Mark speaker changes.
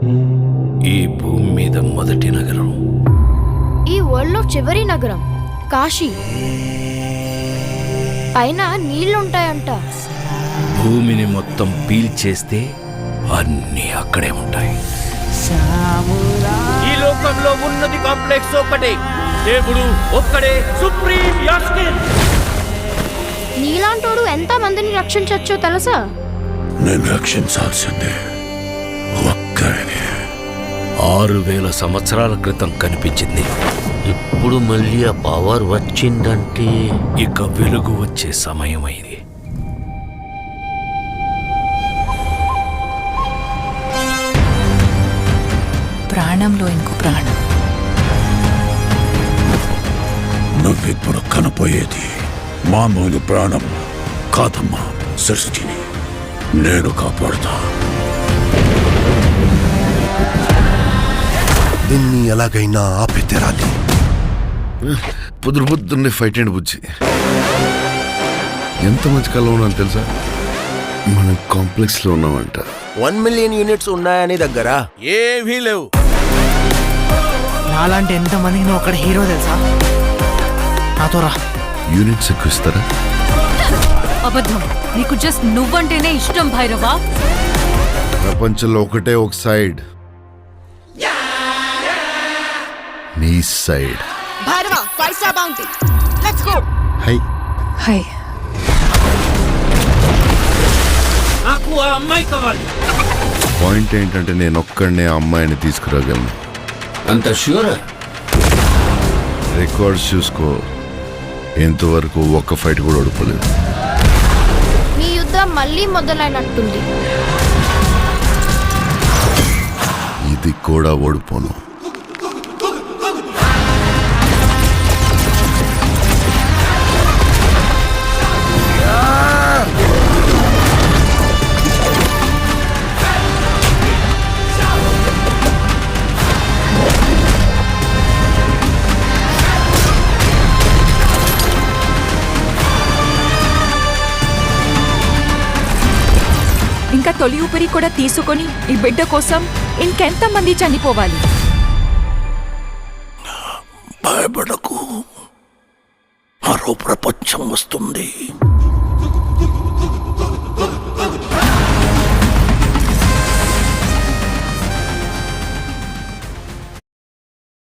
Speaker 1: ఈ భూమి మీద మొదటి నగరం,
Speaker 2: ఈ వరల్డ్లో చివరి నగరం కాశీ. పైన నీళ్లుంటాయంట.
Speaker 1: భూమిని మొత్తం పీల్చేస్తే అన్నీ అక్కడే ఉంటాయి. ఈ లోకంలో ఉన్నది కాంప్లెక్స్ ఒక్కటే, దేవుడు ఒక్కడే సుప్రీం యాస్కిన్.
Speaker 2: నీలాంటోడు ఎంత మందిని రక్షించచ్చో తెలుసా?
Speaker 3: నేను రక్షించాల్సిందే ఒక్కడిని.
Speaker 1: 6000 సంవత్సరాల క్రితం కనిపించింది.
Speaker 4: ఇప్పుడు మళ్ళీ ఆ పవర్ వచ్చిందంటే
Speaker 1: ఇక వెలుగు వచ్చే సమయం అయింది.
Speaker 5: ప్రాణంలో ఇంకో ప్రాణం.
Speaker 3: నువ్విప్పుడు కనపోయేది మామూలు ప్రాణం కాదమ్మా, సృష్టిని నేను కాపాడుతా.
Speaker 6: దీన్ని ఎలాగైనా ఆపి తెరాలి.
Speaker 7: పొద్దున్నే ఫైట్ అండి బుజ్జి. ఎంత మంచి కళ ఉన్నాను తెలుసా? మనం కాంప్లెక్స్ లో ఉన్నామంట.
Speaker 6: 1 మిలియన్ యూనిట్స్ ఉన్నాయని దగ్గర
Speaker 7: ఏమీ లేవు.
Speaker 8: నాలాంటి ఎంతమందికి నువ్వు అక్కడ హీరో తెలుసా? నాతో రా.
Speaker 7: యూనిట్స్ ఎక్కువ ఇస్తారా?
Speaker 5: అబద్ధం. నీకు జస్ట్ నువ్వంటేనే ఇష్టం భైరవా.
Speaker 7: ప్రపంచంలో ఒకటే ఒక సైడ్, నీ side.
Speaker 8: Bhairava 5 star bounty. Let's go.
Speaker 7: Hi
Speaker 5: hi.
Speaker 1: నాకు ఆ అమ్మాయి కావాలి.
Speaker 7: పాయింట్ ఏంటంటే నేను ఒక్కడనే ఆ అమ్మాయిని తీసుకురాగలను.
Speaker 1: అంత ష్యూరా?
Speaker 7: రికార్డ్స్ చూసుకో, ఇంతవరకు ఒక్క ఫైట్ కూడా ఓడిపోలేదు.
Speaker 2: మీ యుద్ధం మళ్ళీ మొదలైనట్టుంది.
Speaker 7: ఇది కూడా ఓడిపోను.
Speaker 5: ఇంకా తొలి ఊపిరి కూడా తీసుకొని ఈ బిడ్డ కోసం ఇంకెంతమంది చనిపోవాలి?
Speaker 3: భయపడకు, మరో ప్రపంచం వస్తుంది.